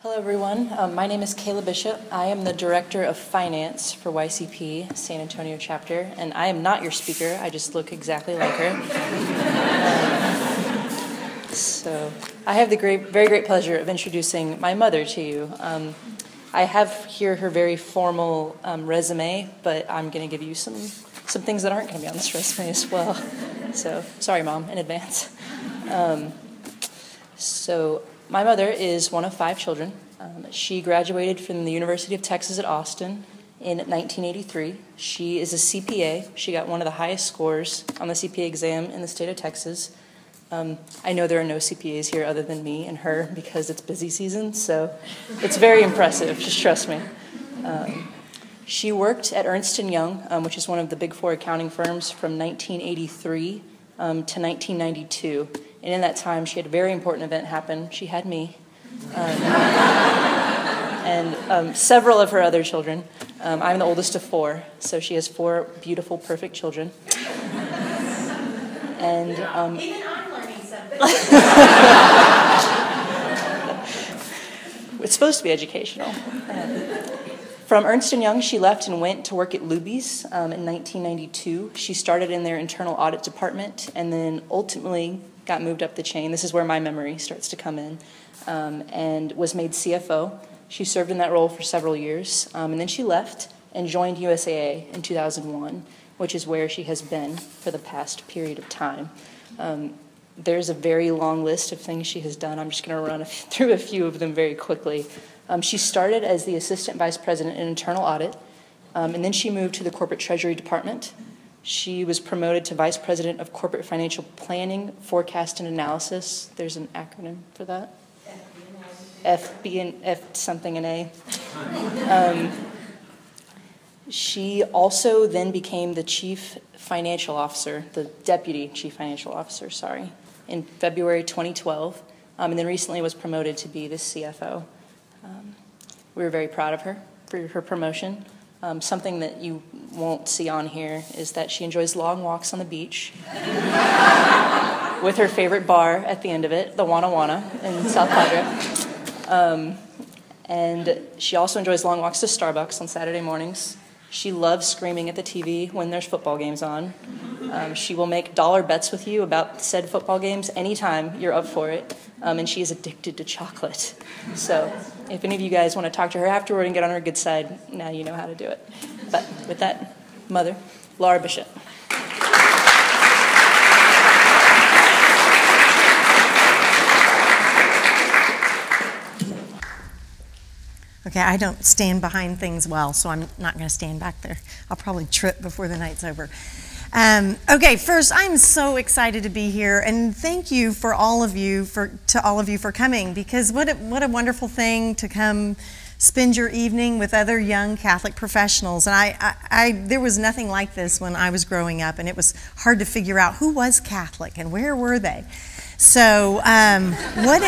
Hello everyone, my name is Kayla Bishop. I am the Director of Finance for YCP, San Antonio chapter, and I am not your speaker, I just look exactly like her. So I have the very great pleasure of introducing my mother to you. I have here her very formal resume, but I'm going to give you some things that aren't going to be on this resume as well. So sorry, Mom, in advance. So my mother is one of 5 children. She graduated from the University of Texas at Austin in 1983. She is a CPA. She got one of the highest scores on the CPA exam in the state of Texas. I know there are no CPAs here other than me and her because it's busy season, so it's very impressive, just trust me. She worked at Ernst & Young, which is one of the big 4 accounting firms, from 1983 to 1992. And in that time, she had a very important event happen. She had me. And several of her other children. I'm the oldest of 4, so she has 4 beautiful, perfect children. And even I'm learning something. It's supposed to be educational. From Ernst & Young, she left and went to work at Luby's in 1992. She started in their internal audit department and then ultimately got moved up the chain. This is where my memory starts to come in, and was made CFO. She served in that role for several years, and then she left and joined USAA in 2001, which is where she has been for the past period of time. There's a very long list of things she has done. I'm just going to run through a few of them very quickly. She started as the Assistant Vice President in Internal Audit, and then she moved to the Corporate Treasury Department. She was promoted to Vice President of Corporate Financial Planning, Forecast, and Analysis. There's an acronym for that. F something and A. She also then became the Chief Financial Officer, the Deputy Chief Financial Officer, sorry, in February 2012, and then recently was promoted to be the CFO. We were very proud of her for her promotion. Something that you won't see on here is that she enjoys long walks on the beach with her favorite bar at the end of it, the Wana Wana in South Padre. And she also enjoys long walks to Starbucks on Saturday mornings. She loves screaming at the TV when there's football games on. She will make dollar bets with you about said football games anytime you're up for it. And she is addicted to chocolate. So if any of you guys want to talk to her afterward and get on her good side, now you know how to do it. But with that, Mother, Laura Bishop. Okay, I don't stand behind things well, so I'm not going to stand back there. I'll probably trip before the night's over. Okay, first, I'm so excited to be here, and thank you to all of you for coming, because what a wonderful thing to come spend your evening with other young Catholic professionals. And there was nothing like this when I was growing up, and it was hard to figure out who was Catholic and where were they. So what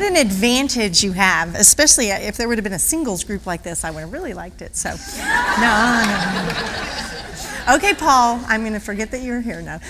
an advantage you have, especially if there would have been a singles group like this. I would have really liked it. So no. Okay, Paul, I'm going to forget that you're here now.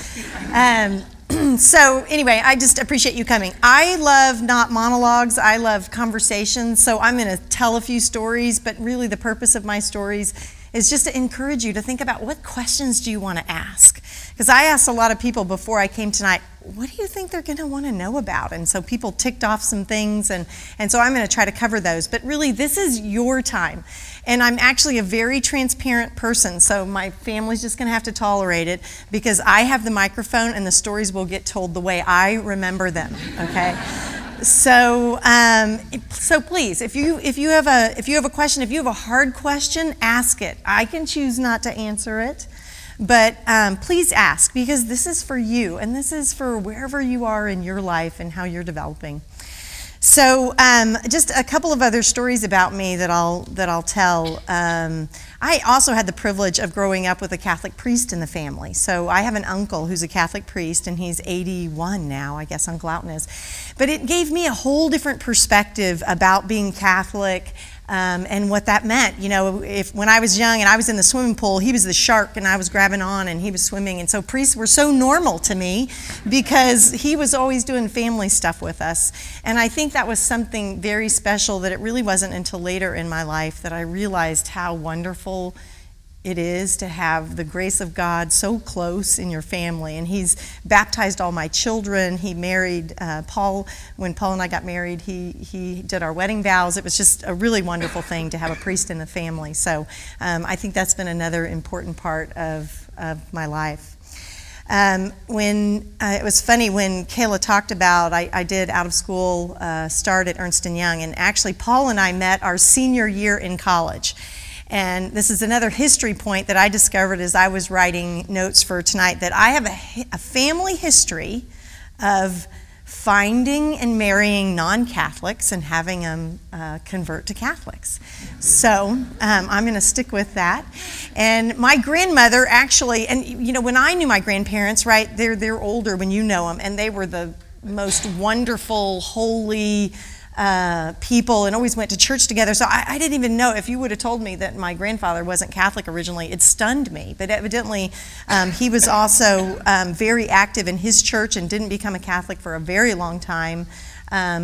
So anyway, I just appreciate you coming. I love not monologues, I love conversations, so I'm going to tell a few stories, but really the purpose of my stories is just to encourage you to think about what questions do you want to ask. Because I asked a lot of people before I came tonight, what do you think they're going to want to know about? And so people ticked off some things, and so I'm going to try to cover those. But really, this is your time. And I'm actually a very transparent person, so my family's just going to have to tolerate it, because I have the microphone and the stories will get told the way I remember them, okay? So please, if you have a question, if you have a hard question, ask it. I can choose not to answer it, but please ask, because this is for you, and this is for wherever you are in your life and how you're developing. So just a couple of other stories about me that I'll tell. I also had the privilege of growing up with a Catholic priest in the family. So I have an uncle who's a Catholic priest, and he's 81 now, I guess Uncle Alton is. But it gave me a whole different perspective about being Catholic, and what that meant. You know, when I was young and I was in the swimming pool, he was the shark and I was grabbing on and he was swimming. And so priests were so normal to me because he was always doing family stuff with us. And I think that was something very special that it really wasn't until later in my life that I realized how wonderful it is to have the grace of God so close in your family. And he's baptized all my children. He married Paul. When Paul and I got married, he did our wedding vows. It was just a really wonderful thing to have a priest in the family. So I think that's been another important part of my life. It was funny when Kayla talked about, I did out of school start at Ernst & Young, and actually Paul and I met our senior year in college. And this is another history point that I discovered as I was writing notes for tonight, that I have a family history of finding and marrying non-Catholics and having them convert to Catholics. So I'm going to stick with that. And my grandmother actually, and you know, when I knew my grandparents, right, they're older when you know them, and they were the most wonderful, holy people and always went to church together. So I didn't even know. If you would have told me that my grandfather wasn't Catholic originally, it stunned me. But evidently he was also very active in his church and didn't become a Catholic for a very long time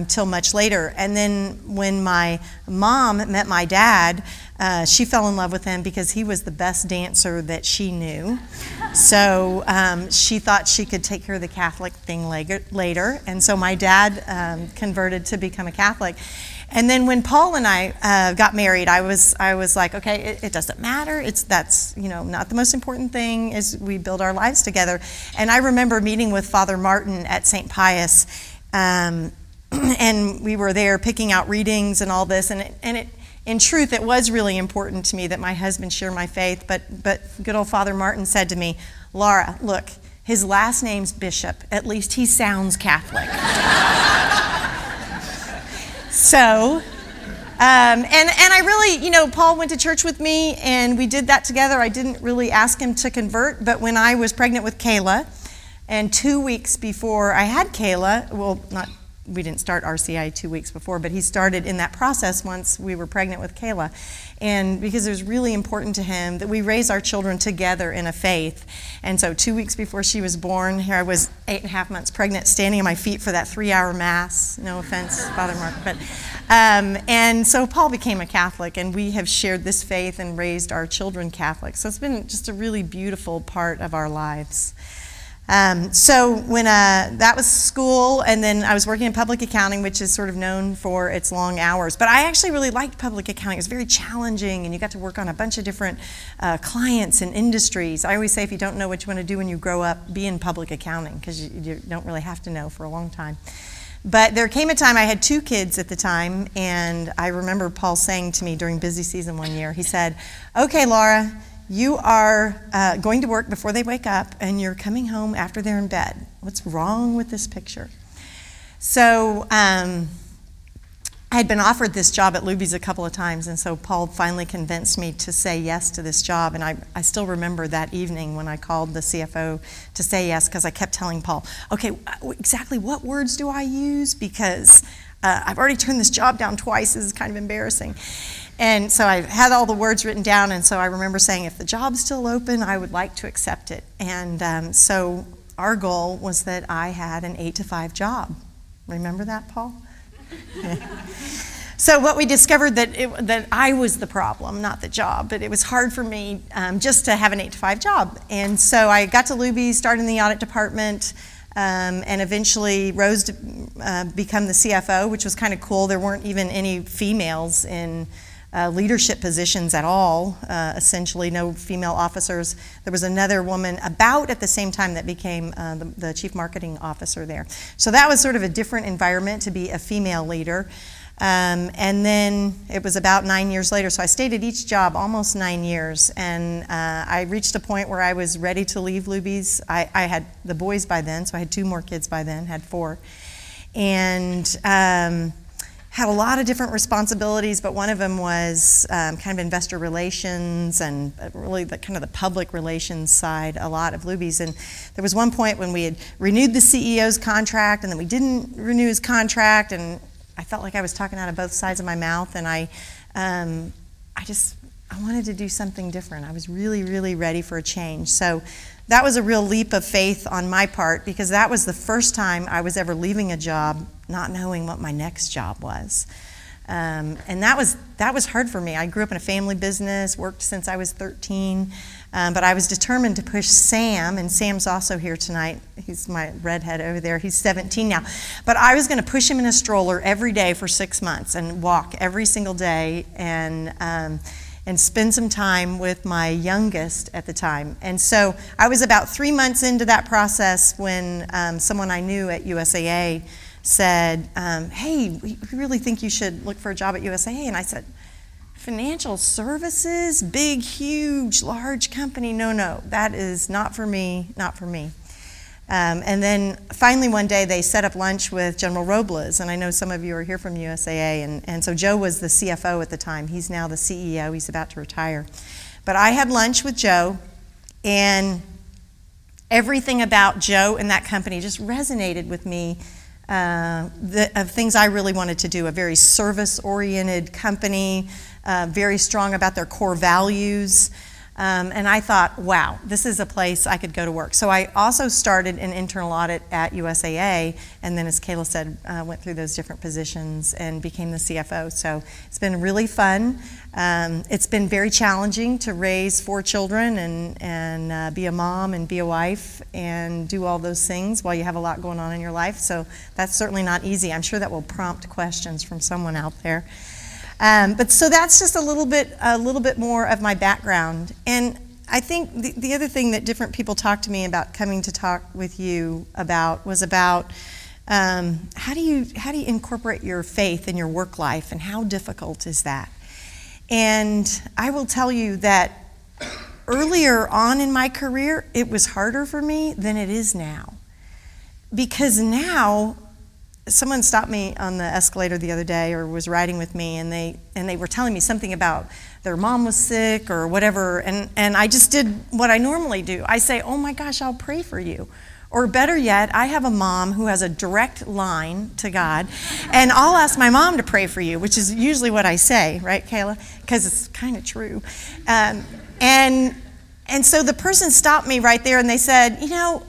till much later. And then when my mom met my dad, she fell in love with him because he was the best dancer that she knew. So she thought she could take care of the Catholic thing later. And so my dad converted to become a Catholic. And then when Paul and I got married, I was like, okay, it doesn't matter. That's not the most important thing. Is we build our lives together. And I remember meeting with Father Martin at St. Pius, and we were there picking out readings and all this. And in truth, it was really important to me that my husband share my faith. But good old Father Martin said to me, Laura, look, his last name's Bishop. At least he sounds Catholic. So, and I really, Paul went to church with me, and we did that together. I didn't really ask him to convert, but when I was pregnant with Kayla, and 2 weeks before I had Kayla, we didn't start RCI 2 weeks before, but he started in that process once we were pregnant with Kayla. And because it was really important to him that we raise our children together in a faith. And so 2 weeks before she was born, here I was 8.5 months pregnant, standing on my feet for that 3-hour mass. No offense, Father Mark. But, and so Paul became a Catholic, and we have shared this faith and raised our children Catholic. So it's been just a really beautiful part of our lives. So when that was school, and then I was working in public accounting, which is sort of known for its long hours. But I actually really liked public accounting. It was very challenging, and you got to work on a bunch of different clients and industries. I always say if you don't know what you want to do when you grow up, be in public accounting, because you don't really have to know for a long time. But there came a time, I had 2 kids at the time, and I remember Paul saying to me during busy season one year, he said, okay, Laura, you are going to work before they wake up, and you're coming home after they're in bed. What's wrong with this picture? So I had been offered this job at Luby's a couple of times, and so Paul finally convinced me to say yes to this job. And I still remember that evening when I called the CFO to say yes, because I kept telling Paul, okay, exactly what words do I use? Because I've already turned this job down twice. This is kind of embarrassing. And so I had all the words written down, and so I remember saying, if the job's still open, I would like to accept it. And so our goal was that I had an 8-to-5 job. Remember that, Paul? So what we discovered that I was the problem, not the job, but it was hard for me just to have an 8-to-5 job. And so I got to Luby, started in the audit department, and eventually rose to become the CFO, which was kind of cool. There weren't even any females in leadership positions at all, essentially no female officers. There was another woman about at the same time that became the chief marketing officer there. So that was sort of a different environment to be a female leader. And then it was about 9 years later, so I stayed at each job almost 9 years, and I reached a point where I was ready to leave Luby's. I had the boys by then, so I had 2 more kids by then, had 4. And had a lot of different responsibilities, but one of them was kind of investor relations and really the kind of the public relations side a lot of Luby's. And there was one point when we had renewed the CEO's contract, and then we didn't renew his contract, and I felt like I was talking out of both sides of my mouth, and I I wanted to do something different. I was really, really ready for a change. So that was a real leap of faith on my part, because that was the first time I was ever leaving a job not knowing what my next job was. And that was hard for me. I grew up in a family business, worked since I was 13, but I was determined to push Sam, and Sam's also here tonight. He's my redhead over there. He's 17 now. But I was going to push him in a stroller every day for 6 months and walk every single day and spend some time with my youngest at the time. And so I was about 3 months into that process when someone I knew at USAA said, hey, we really think you should look for a job at USAA. And I said, financial services, big, huge, large company, no, that is not for me, not for me. And then finally one day they set up lunch with General Robles, and I know some of you are here from USAA, and so Joe was the CFO at the time. He's now the CEO. He's about to retire. But I had lunch with Joe, and everything about Joe and that company just resonated with me, of things I really wanted to do. A very service-oriented company, very strong about their core values. And I thought, wow, this is a place I could go to work. So I also started an internal audit at USAA, and then, as Kayla said, went through those different positions and became the CFO. So it's been really fun. It's been very challenging to raise 4 children and be a mom and be a wife and do all those things while you have a lot going on in your life. So that's certainly not easy. I'm sure that will prompt questions from someone out there. But so that's just a little bit more of my background. And I think the other thing that different people talked to me about coming to talk with you about was about how do you incorporate your faith in your work life, and how difficult is that? And I will tell you that earlier on in my career, it was harder for me than it is now. Because now, someone stopped me on the escalator the other day, or was riding with me, and they were telling me something about their mom was sick or whatever, and I just did what I normally do. I say, oh my gosh, I'll pray for you. Or better yet, I have a mom who has a direct line to God, and I'll ask my mom to pray for you, which is usually what I say, right, Kayla? Because it's kind of true. And so the person stopped me right there, and they said, you know,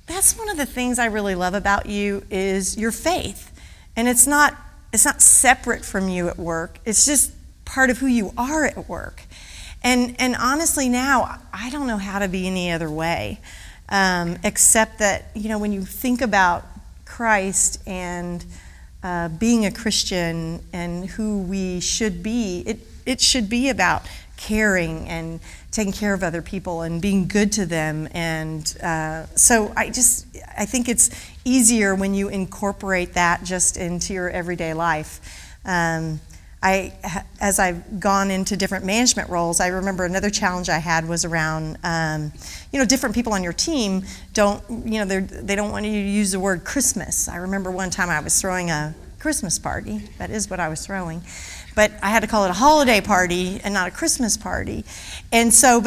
that's one of the things I really love about you is your faith. And it's not separate from you at work. It's just part of who you are at work. And honestly now, I don't know how to be any other way, except that, you know, when you think about Christ and being a Christian and who we should be, it should be about caring and taking care of other people and being good to them. And so I think it's easier when you incorporate that just into your everyday life. As I've gone into different management roles, I remember another challenge I had was around, different people on your team they don't want you to use the word Christmas. I remember one time I was throwing a Christmas party. That is what I was throwing. But I had to call it a holiday party and not a Christmas party. And so,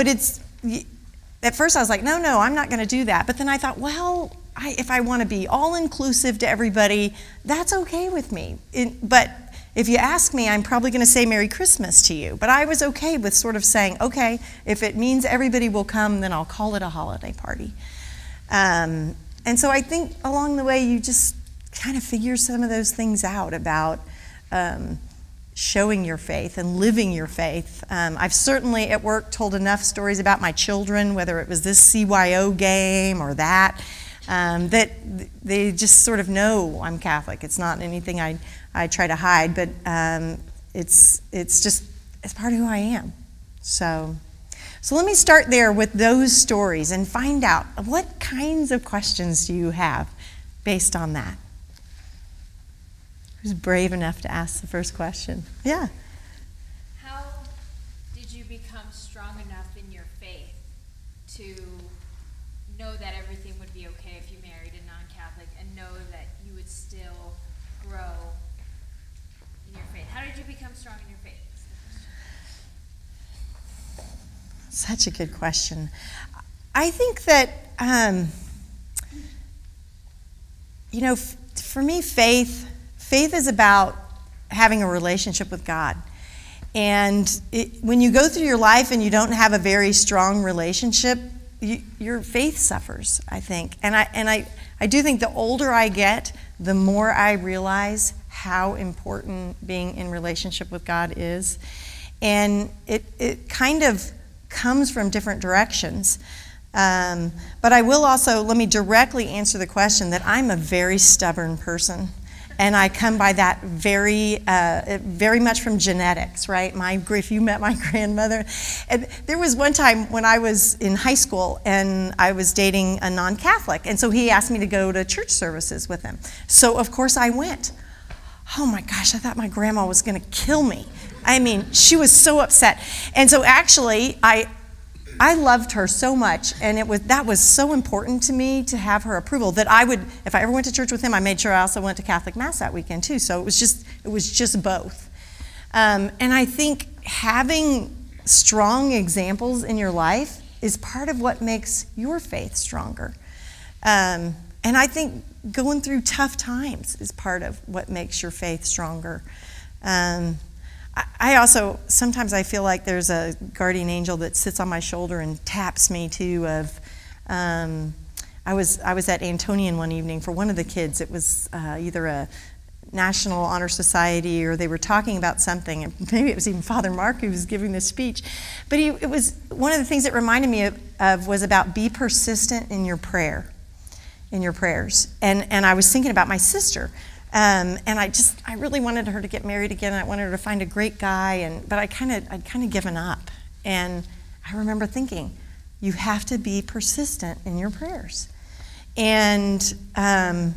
at first I was like, no, I'm not going to do that. But then I thought, well, if I want to be all-inclusive to everybody, that's okay with me. But if you ask me, I'm probably going to say Merry Christmas to you. But I was okay with sort of saying, okay, if it means everybody will come, then I'll call it a holiday party. And so I think along the way, you just kind of figure some of those things out about showing your faith and living your faith. I've certainly at work told enough stories about my children, whether it was this CYO game or that they just sort of know I'm Catholic. It's not anything I try to hide, but it's part of who I am. So let me start there with those stories and find out what kinds of questions do you have based on that. Who's brave enough to ask the first question? Yeah. How did you become strong enough in your faith to know that everything would be okay if you married a non-Catholic, and know that you would still grow in your faith? How did you become strong in your faith? Such a good question. I think that, for me, faith is about having a relationship with God. And when you go through your life and you don't have a very strong relationship, your faith suffers, I think. And I do think the older I get, the more I realize how important being in relationship with God is. And it kind of comes from different directions. But I will also, let me directly answer the question that I'm a very stubborn person. And I come by that very much from genetics, right? If you met my grandmother. And there was one time when I was in high school and I was dating a non-Catholic. And so he asked me to go to church services with him. So of course I went. Oh my gosh, I thought my grandma was gonna kill me. I mean, she was so upset. And so actually, I loved her so much, and that was so important to me to have her approval that I would, if I ever went to church with him, I made sure I also went to Catholic Mass that weekend too. So it was just both. And I think having strong examples in your life is part of what makes your faith stronger. And I think going through tough times is part of what makes your faith stronger. I also, sometimes I feel like there's a guardian angel that sits on my shoulder and taps me too I was at Antonian one evening for one of the kids. It was either a National Honor Society or they were talking about something, and maybe it was even Father Mark who was giving this speech. But it was one of the things that reminded me of was about be persistent in your prayers. And I was thinking about my sister. And I really wanted her to get married again. I wanted her to find a great guy, but I'd kind of given up. And I remember thinking, you have to be persistent in your prayers. And so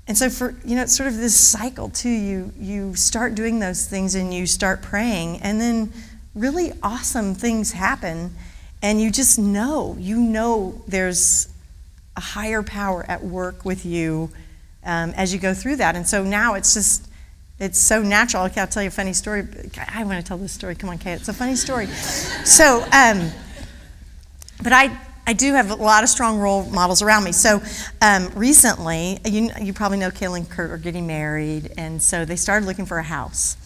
it's sort of this cycle too. You start doing those things and you start praying, and then really awesome things happen, and you just know there's a higher power at work with you. As you go through that. And so now it's so natural. Okay, I'll tell you a funny story. I want to tell this story. Come on, Kay, it's a funny story. So, but I do have a lot of strong role models around me. So recently, you probably know Kayla and Kurt are getting married, and so they started looking for a house.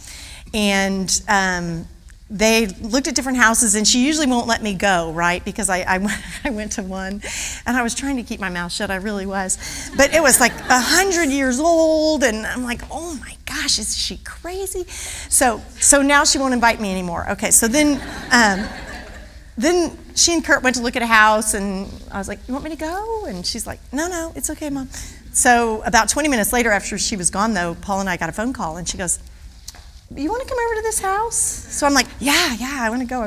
And they looked at different houses, and she usually won't let me go, right? Because I went to one, and I was trying to keep my mouth shut. I really was. But it was like 100 years old, and I'm like, oh my gosh, is she crazy? So now she won't invite me anymore. Okay, so then she and Kurt went to look at a house, and I was like, you want me to go? And she's like, no, it's okay, Mom. So about 20 minutes later, after she was gone, though, Paul and I got a phone call, and she goes, you want to come over to this house? So I'm like, yeah, I want to go.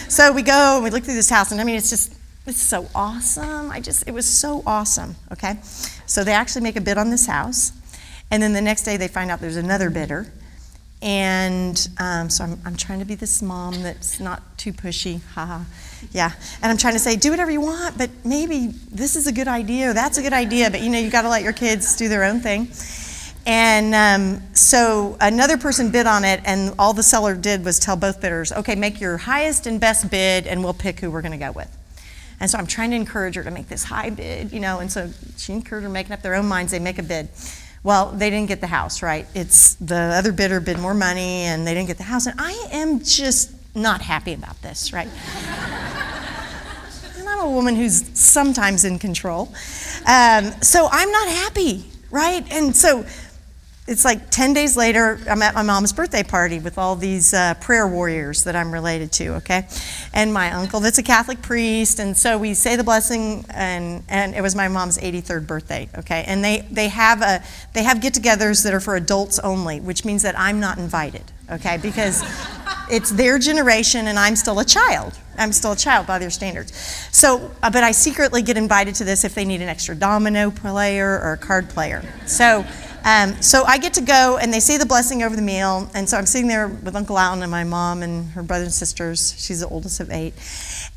So we go and we look through this house, and I mean, it's so awesome. It was so awesome, okay? So they actually make a bid on this house, and then the next day they find out there's another bidder. And so I'm trying to be this mom that's not too pushy, haha, yeah. And I'm trying to say, do whatever you want, but maybe this is a good idea or that's a good idea, but you got to let your kids do their own thing. And so another person bid on it, and all the seller did was tell both bidders, okay, make your highest and best bid, and we'll pick who we're going to go with. And so I'm trying to encourage her to make this high bid, and so she and Kurt are making up their own minds. They make a bid. Well, they didn't get the house, right? It's the other bidder bid more money, and they didn't get the house. And I am just not happy about this, right? And I'm a woman who's sometimes in control. So I'm not happy, right? And so it's like 10 days later, I'm at my mom's birthday party with all these prayer warriors that I'm related to, okay? And my uncle that's a Catholic priest, and so we say the blessing, and it was my mom's 83rd birthday, okay? And they have get-togethers that are for adults only, which means that I'm not invited, okay? Because it's their generation, and I'm still a child. I'm still a child by their standards. So, but I secretly get invited to this if they need an extra domino player or a card player. So I get to go, and they say the blessing over the meal, and so I'm sitting there with Uncle Alton and my mom and her brothers and sisters. She's the oldest of 8.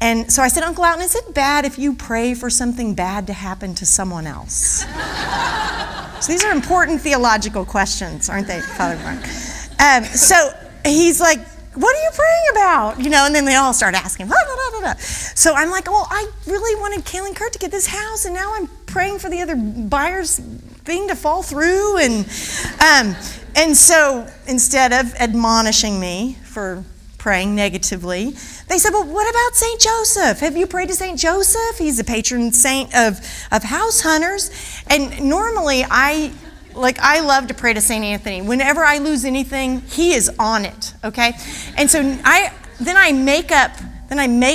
And so I said, Uncle Alton, is it bad if you pray for something bad to happen to someone else? So these are important theological questions, aren't they, Father Mark? So he's like, what are you praying about? And then they all start asking. So I'm like, well, I really wanted Kayla and Kurt to get this house, and now I'm praying for the other buyer's thing to fall through. And so instead of admonishing me for praying negatively. They said, well, what about St. Joseph? Have you prayed to St. Joseph? He's the patron saint of house hunters. And normally I love to pray to St. Anthony. Whenever I lose anything, he is on it, okay? And so I make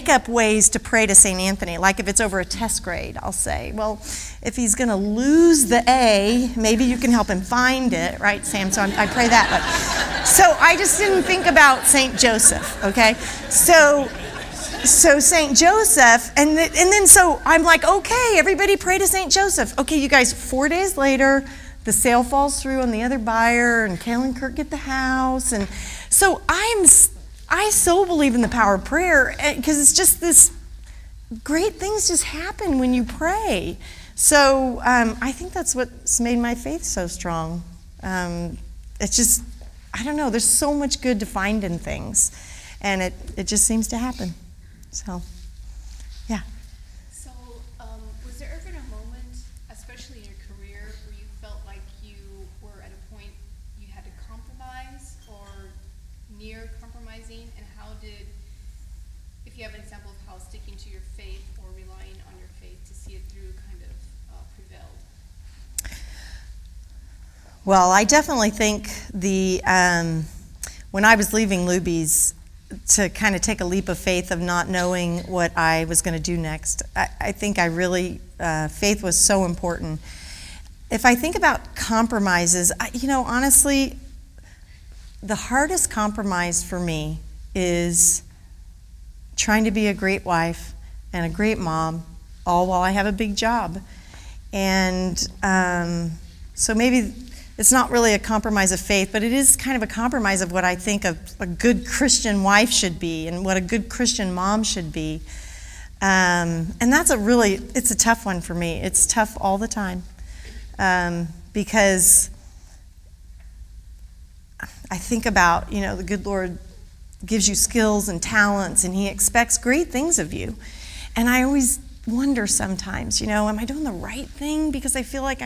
up ways to pray to St. Anthony. Like if it's over a test grade, I'll say, well, if he's going to lose the A, maybe you can help him find it, right, Sam? So I pray that. So I just didn't think about St. Joseph, okay? So St. Joseph, and then so I'm like, okay, everybody pray to St. Joseph. Okay, you guys, 4 days later, the sale falls through on the other buyer, and Kayla and Kurt get the house. And so I so believe in the power of prayer, because it's just this, great things just happen when you pray. So I think that's what's made my faith so strong. It's just, I don't know, there's so much good to find in things, and it just seems to happen. So, yeah. So, was there ever a moment, especially in your career, where you felt like you were at a point you had to compromise or near compromising, and how did, if you have an example of how sticking to your faith or relying on your faith to see it through kind of prevailed? Well, I definitely think when I was leaving Luby's, to kind of take a leap of faith of not knowing what I was going to do next, I think I really, faith was so important. If I think about compromises, honestly, the hardest compromise for me is trying to be a great wife and a great mom, all while I have a big job. And so maybe it's not really a compromise of faith, but it is kind of a compromise of what I think a good Christian wife should be and what a good Christian mom should be. And that's it's a tough one for me. It's tough all the time, because I think about, the good Lord gives you skills and talents, and he expects great things of you. And I always wonder sometimes, am I doing the right thing? Because I feel like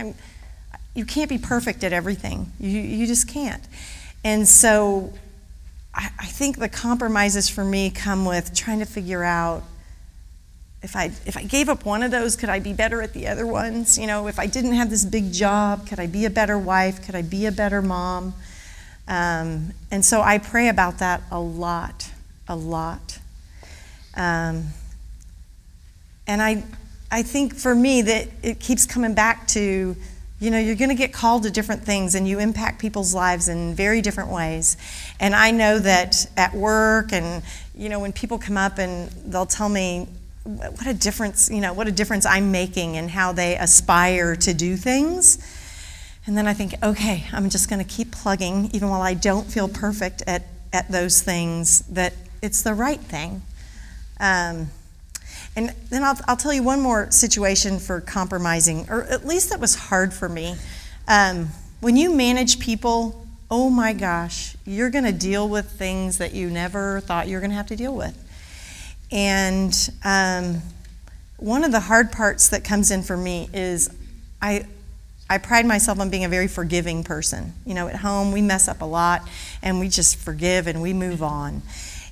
you can't be perfect at everything. You just can't. And so I think the compromises for me come with trying to figure out, if I gave up one of those, could I be better at the other ones? If I didn't have this big job, could I be a better wife? Could I be a better mom? And so I pray about that a lot. And I think for me that it keeps coming back to, you're going to get called to different things, and you impact people's lives in very different ways. And I know that at work, and when people come up and they'll tell me what a difference I'm making in how they aspire to do things. And then I think, okay, I'm just going to keep plugging, even while I don't feel perfect at those things, that it's the right thing. And then I'll tell you one more situation for compromising, or at least that was hard for me. When you manage people, oh my gosh, you're going to deal with things that you never thought you were going to have to deal with. And one of the hard parts that comes in for me is I pride myself on being a very forgiving person. At home we mess up a lot, and we just forgive and we move on.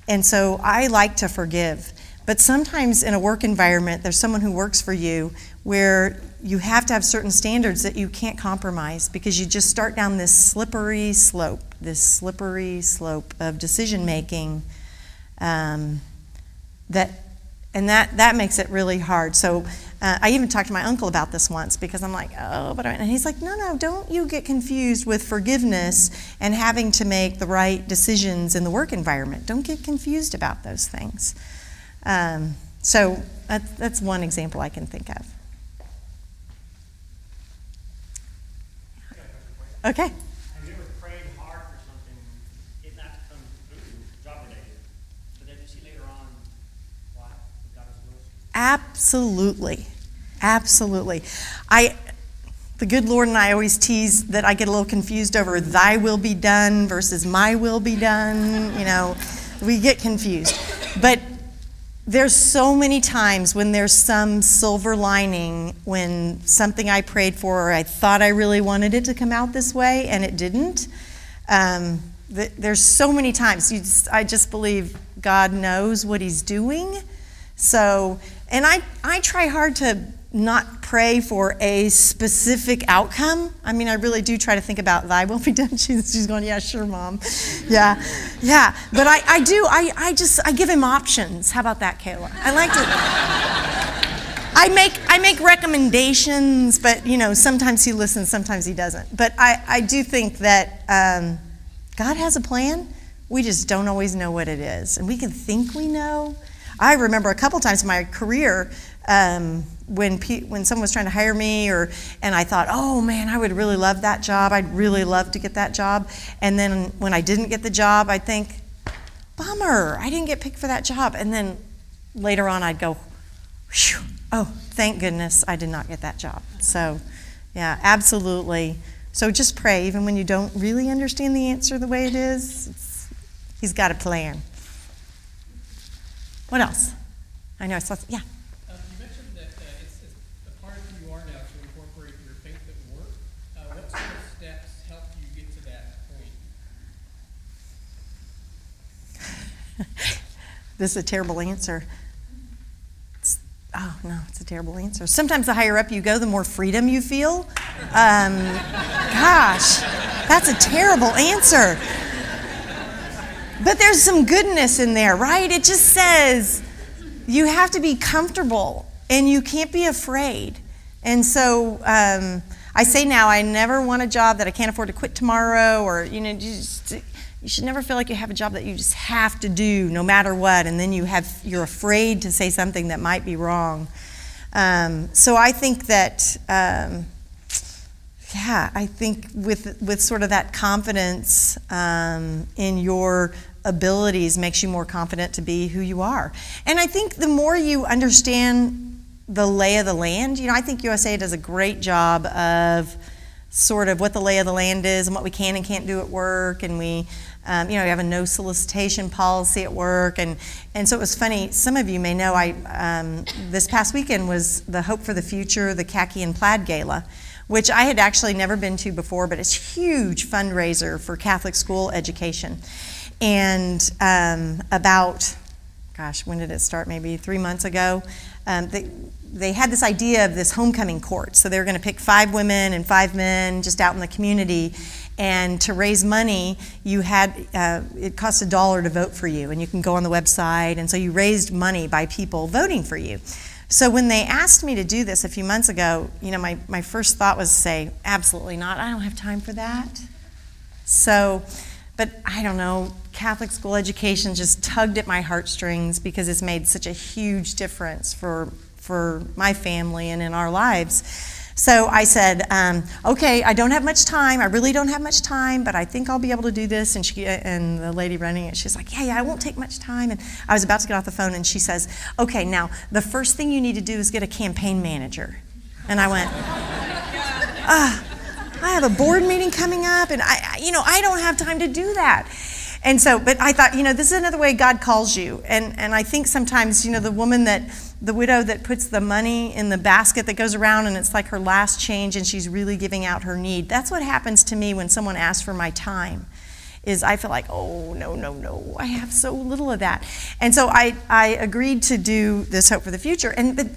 And so I like to forgive. But sometimes in a work environment, there's someone who works for you where you have to have certain standards that you can't compromise, because you just start down this slippery slope of decision making, that makes it really hard. So I even talked to my uncle about this once, because I'm like, and he's like, no, don't you get confused with forgiveness and having to make the right decisions in the work environment. Don't get confused about those things. So that's one example I can think of. Okay. Have you ever prayed hard for something, it not to come through, job related, but then you see later on why God is willing? Absolutely. The good Lord and I always tease that I get a little confused over thy will be done versus my will be done. We get confused. But there's so many times when there's some silver lining, when something I prayed for, or I thought I really wanted it to come out this way and it didn't. there's so many times I just believe God knows what he's doing. So, and I try hard to not pray for a specific outcome. I mean, I really do try to think about thy will be done. She's going, yeah, sure, Mom. Yeah. But I give him options. How about that, Kayla? I like to, I make recommendations, but sometimes he listens, sometimes he doesn't. But I do think that God has a plan. We just don't always know what it is. And we can think we know. I remember a couple times in my career when someone was trying to hire me, and I thought, oh man, I would really love that job. I'd really love to get that job. And then when I didn't get the job, I'd think, bummer, I didn't get picked for that job. And then later on, I'd go, whew, oh, thank goodness I did not get that job. So, yeah, absolutely. So just pray, even when you don't really understand the answer the way it is. He's got a plan. What else? I know I saw. Yeah. You mentioned that it's a part of who you are now to incorporate your faith at work. What sort of steps helped you get to that point? This is a terrible answer. It's a terrible answer. Sometimes the higher up you go, the more freedom you feel. Gosh, that's a terrible answer. But there's some goodness in there, right? It just says you have to be comfortable and you can't be afraid. And so I say now, I never want a job that I can't afford to quit tomorrow, or you should never feel like you have a job that you just have to do no matter what, and then you're afraid to say something that might be wrong. So I think that, I think with sort of that confidence in your abilities makes you more confident to be who you are. And I think the more you understand the lay of the land, I think USAA does a great job of sort of what the lay of the land is and what we can and can't do at work, and we we have a no solicitation policy at work, and so it was funny. Some of you may know this past weekend was the Hope for the Future, the Khaki and Plaid Gala, which I had actually never been to before, but it's a huge fundraiser for Catholic school education. And when did it start? Maybe 3 months ago. They had this idea of this homecoming court. So they were going to pick 5 women and 5 men just out in the community. And to raise money, it cost $1 to vote for you. And you can go on the website. And so you raised money by people voting for you. So when they asked me to do this a few months ago, my first thought was to say, absolutely not. I don't have time for that. So, but I don't know, Catholic school education just tugged at my heartstrings because it's made such a huge difference for my family and in our lives. So I said, okay, I don't have much time. I really don't have much time, but I think I'll be able to do this. And the lady running it, she's like, yeah, I won't take much time. And I was about to get off the phone, and she says, okay, now the first thing you need to do is get a campaign manager. And I went, I have a board meeting coming up, and I don't have time to do that. And so, but I thought, this is another way God calls you. And I think sometimes, the widow that puts the money in the basket that goes around and it's like her last change and she's really giving out her need. That's what happens to me when someone asks for my time, is I feel like, oh, no, I have so little of that. And so I agreed to do this Hope for the Future. But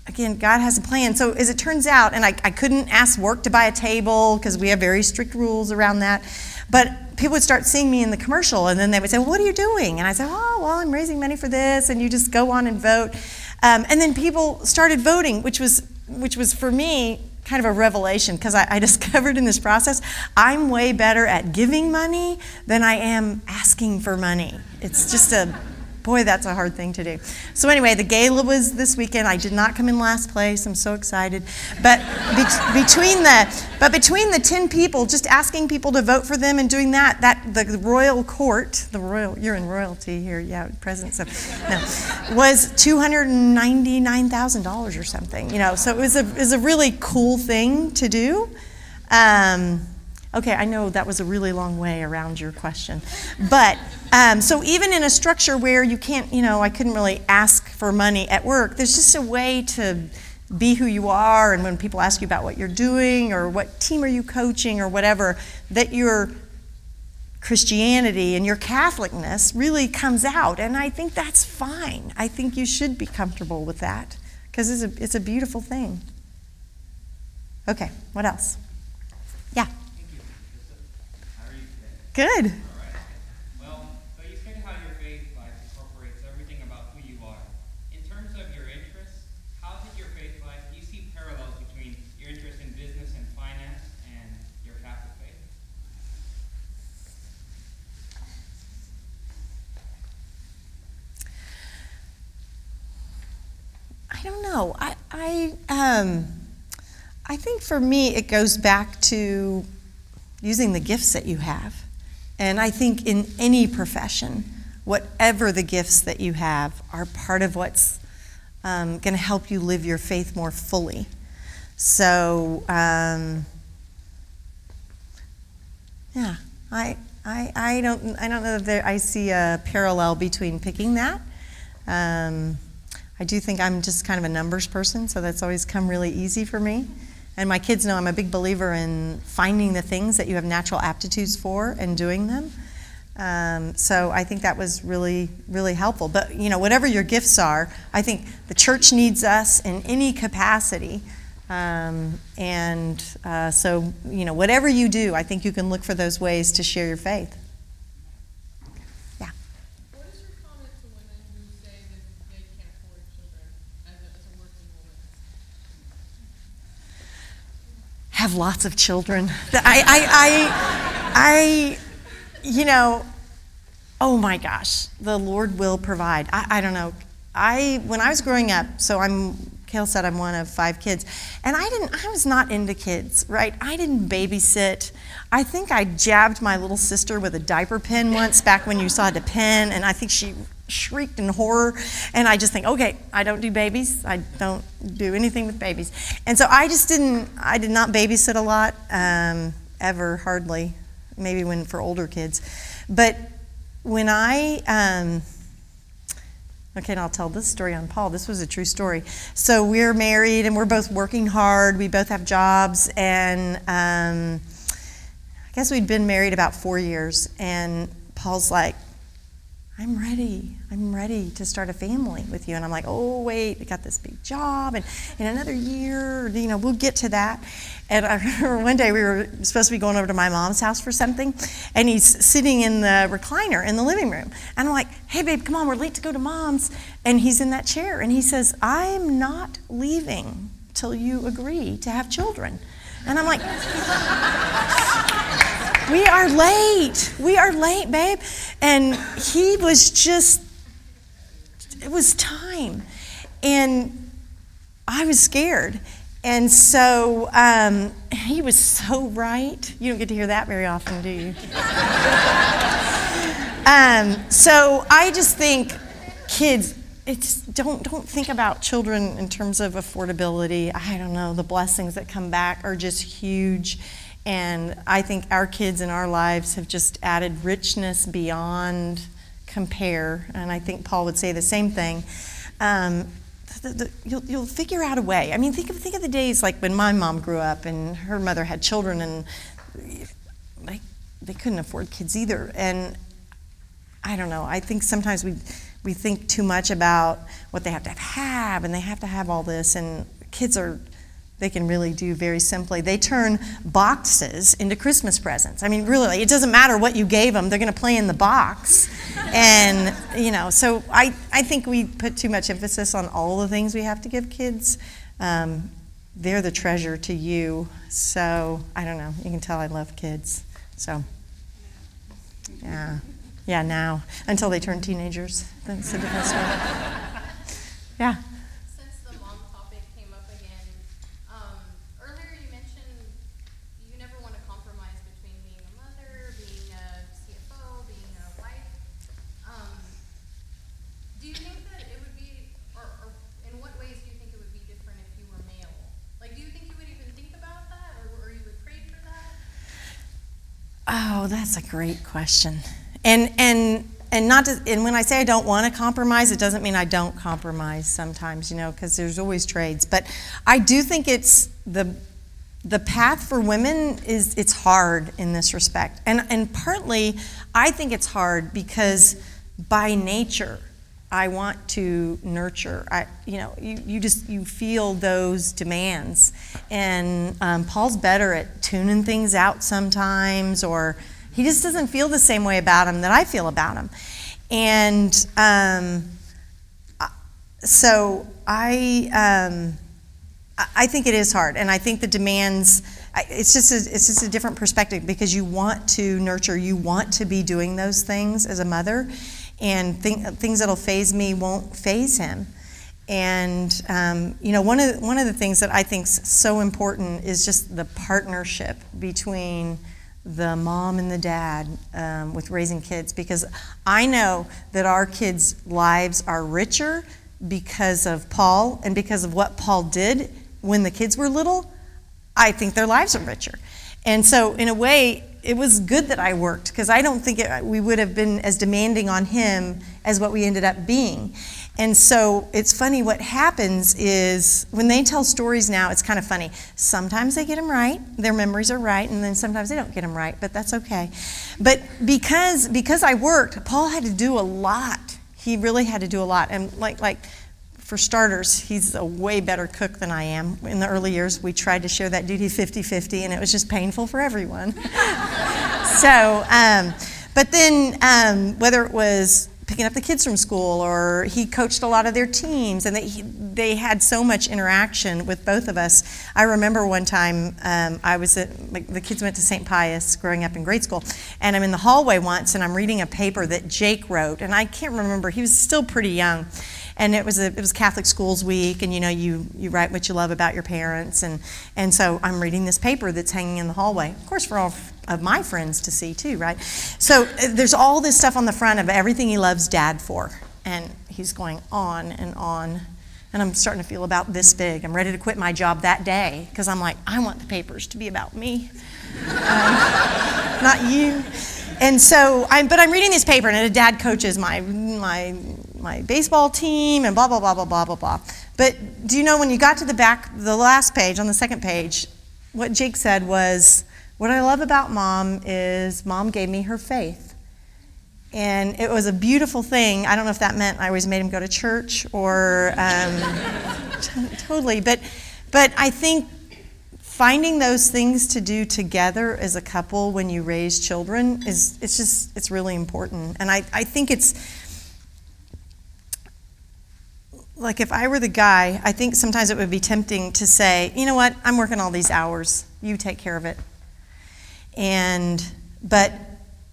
again, God has a plan. So as it turns out, and I couldn't ask work to buy a table because we have very strict rules around that. But people would start seeing me in the commercial, and then they would say, well, what are you doing? And I said, oh, well, I'm raising money for this, and you just go on and vote. And then people started voting, which was for me kind of a revelation, because I discovered in this process, I'm way better at giving money than I am asking for money. It's just boy, that's a hard thing to do. So anyway, the gala was this weekend. I did not come in last place. I'm so excited. But between the 10 people, just asking people to vote for them and doing the royal court, you're in royalty here, yeah, presence of, was $299,000 or something, so it was a really cool thing to do. Okay, I know that was a really long way around your question. But, so even in a structure where you can't, I couldn't really ask for money at work, there's just a way to be who you are, and when people ask you about what you're doing or what team are you coaching or whatever, that you're Christianity and your Catholicness really comes out, and I think that's fine. I think you should be comfortable with that because it's a beautiful thing. Okay, what else? Yeah. Thank you. How are you today? Good. All right. Well, so you said how your faith life incorporates everything about who you are. In terms of your interests, how did your faith life, do you see parallels between your interest in business and finance and your Catholic faith? I don't know. I think for me it goes back to using the gifts that you have. And I think in any profession, whatever the gifts that you have are part of what's going to help you live your faith more fully. So, yeah, I don't know that I see a parallel between picking that. I do think I'm just kind of a numbers person, so that's always come really easy for me. And my kids know I'm a big believer in finding the things that you have natural aptitudes for and doing them. So I think that was really, really helpful. But, you know, whatever your gifts are, I think the church needs us in any capacity. So, you know, whatever you do, I think you can look for those ways to share your faith. Yeah. What is your comment to women who say that they can't afford children as a working woman? Have lots of children. You know, oh my gosh, the Lord will provide. I don't know. When I was growing up, Kale said I'm one of 5 kids, and I was not into kids, right? I didn't babysit. I think I jabbed my little sister with a diaper pen once back when you saw the pen, and I think she shrieked in horror, and I just think, okay, I don't do babies. I don't do anything with babies. And so I did not babysit a lot, ever, hardly, maybe when for older kids. But when okay, and I'll tell this story on Paul. This was a true story. So we're married, and we're both working hard. We both have jobs, and I guess we'd been married about 4 years, and Paul's like, I'm ready to start a family with you. And I'm like, oh, wait, I got this big job, and in another year, you know, we'll get to that. And I remember one day we were supposed to be going over to my mom's house for something, and he's sitting in the recliner in the living room. And I'm like, hey, babe, come on, we're late to go to mom's. And he's in that chair, and he says, I'm not leaving till you agree to have children. And I'm like, we are late, babe. And he was just, it was time. And I was scared. And so he was so right. You don't get to hear that very often, do you? So I just think kids, don't think about children in terms of affordability. I don't know, the blessings that come back are just huge. And I think our kids in our lives have just added richness beyond compare. And I think Paul would say the same thing. You'll figure out a way. I mean, think of the days like when my mom grew up and her mother had children, and they couldn't afford kids either. And I don't know. I think sometimes we think too much about what they have to have, and they have to have all this. And kids they can really do very simply. They turn boxes into Christmas presents. I mean, really, it doesn't matter what you gave them. They're going to play in the box. And, you know, so I think we put too much emphasis on all the things we have to give kids. They're the treasure to you. So, I don't know. You can tell I love kids. So, yeah. Yeah, now. Until they turn teenagers. That's a different story. Yeah. Oh, that's a great question. And when I say I don't want to compromise, it doesn't mean I don't compromise sometimes, you know, because there's always trades. But I do think it's the the path for women it's hard in this respect. And partly, I think it's hard because by nature, I want to nurture. You feel those demands. And Paul's better at tuning things out sometimes, or he just doesn't feel the same way about him that I feel about him. And so I think it is hard, and I think the demands, it's just a different perspective, because you want to nurture, you want to be doing those things as a mother, and things that'll faze me won't faze him. And one of the things that I think is so important is just the partnership between the mom and the dad with raising kids, because I know that our kids' lives are richer because of Paul and because of what Paul did when the kids were little. I think their lives are richer. And so in a way, it was good that I worked, because I don't think we would have been as demanding on him as what we ended up being. And so it's funny, what happens is when they tell stories now, it's kind of funny. Sometimes they get them right, their memories are right, and then sometimes they don't get them right, but that's okay. But because I worked, Paul had to do a lot. He really had to do a lot. And like for starters, he's a way better cook than I am. In the early years, we tried to share that duty 50-50, and it was just painful for everyone. So, but then whether it was picking up the kids from school, or he coached a lot of their teams, and they had so much interaction with both of us. I remember one time the kids went to St. Pius growing up in grade school, and I'm in the hallway once, and I'm reading a paper that Jake wrote, and I can't remember, he was still pretty young. And it was Catholic Schools Week, and you write what you love about your parents, and so I'm reading this paper that's hanging in the hallway, of course for all of my friends to see too, right? So there's all this stuff on the front of everything he loves Dad for, and he's going on, and I'm starting to feel about this big. I'm ready to quit my job that day, because I'm like, I want the papers to be about me, not you. And so, but I'm reading this paper, and a dad coaches my baseball team, and blah, blah, blah, blah, blah, blah, blah. But do you know, when you got to the last page, on the second page, what Jake said was, what I love about Mom is Mom gave me her faith. And it was a beautiful thing. I don't know if that meant I always made him go to church, or totally. But I think finding those things to do together as a couple when you raise children it's really important. And I think it's like, if I were the guy, I think sometimes it would be tempting to say, you know what, I'm working all these hours, you take care of it. But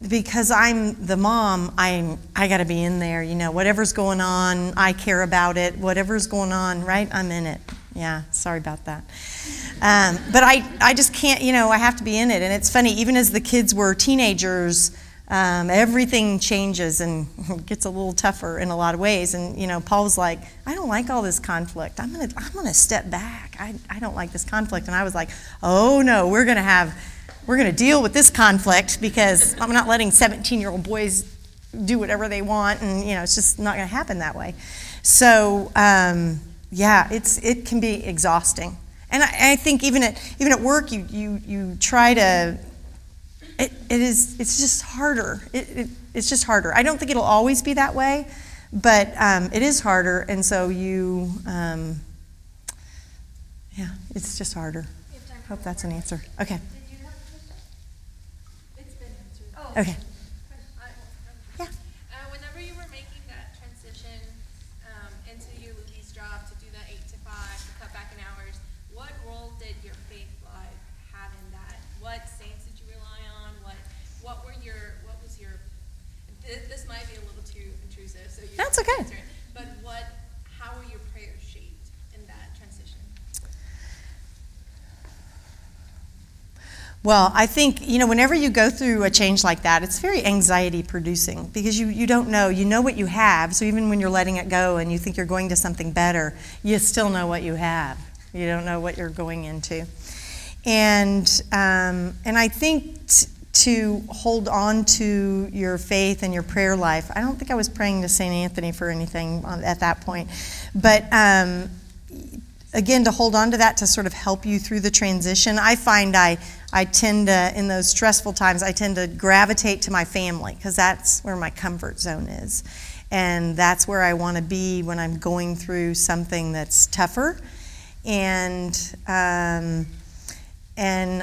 because I'm the mom, I got to be in there, whatever's going on, I care about it, whatever's going on, right, I'm in it. Yeah, sorry about that. But I just can't, I have to be in it. And it's funny, even as the kids were teenagers, everything changes and gets a little tougher in a lot of ways. And Paul was like, I don't like all this conflict. I'm gonna step back. I don't like this conflict. And I was like, oh no, we're gonna deal with this conflict, because I'm not letting 17-year-old boys do whatever they want, and it's just not gonna happen that way. So yeah, it can be exhausting. And I think even at work, you try to. It's just harder. It's just harder. I don't think it'll always be that way, but it is harder, and so yeah, it's just harder. Hope that's an answer. Okay. Did you have a question? It's been answered. Oh. Okay. Yeah. Whenever you were making that transition into your Louise job to do that 8 to 5, to cut back in hours, what role did your faith life have in that? What saints did you rely on? What was your? This might be a little too intrusive, so you. That's okay. Answer it, but how were your prayers shaped in that transition? Well, I think, whenever you go through a change like that, it's very anxiety producing, because you don't know. You know what you have, so even when you're letting it go and you think you're going to something better, you still know what you have. You don't know what you're going into. And I think to hold on to your faith and your prayer life, I don't think I was praying to St. Anthony for anything at that point, but again, to hold on to that to sort of help you through the transition. I find I tend to, in those stressful times, I tend to gravitate to my family because that's where my comfort zone is. And that's where I want to be when I'm going through something that's tougher. And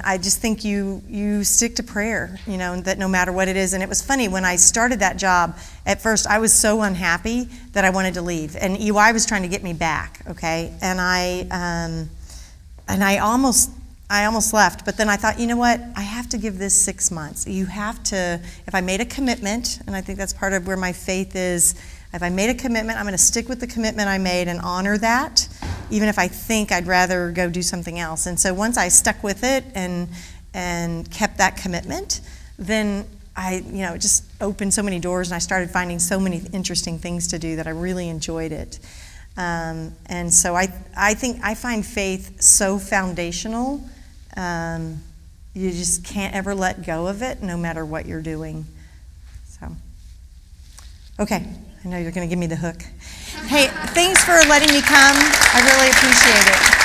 I just think you stick to prayer, you know, that no matter what it is. And it was funny, when I started that job, at first I was so unhappy that I wanted to leave. And EY was trying to get me back, okay? And I almost left, but then I thought, you know what? I have to give this 6 months. You have to, if I made a commitment, and I think that's part of where my faith is, if I made a commitment, I'm going to stick with the commitment I made and honor that, even if I think I'd rather go do something else. And so once I stuck with it and kept that commitment, then it just opened so many doors, and I started finding so many interesting things to do that I really enjoyed it. And so I think I find faith so foundational. You just can't ever let go of it, no matter what you're doing. So, okay, I know you're going to give me the hook. Hey, thanks for letting me come. I really appreciate it.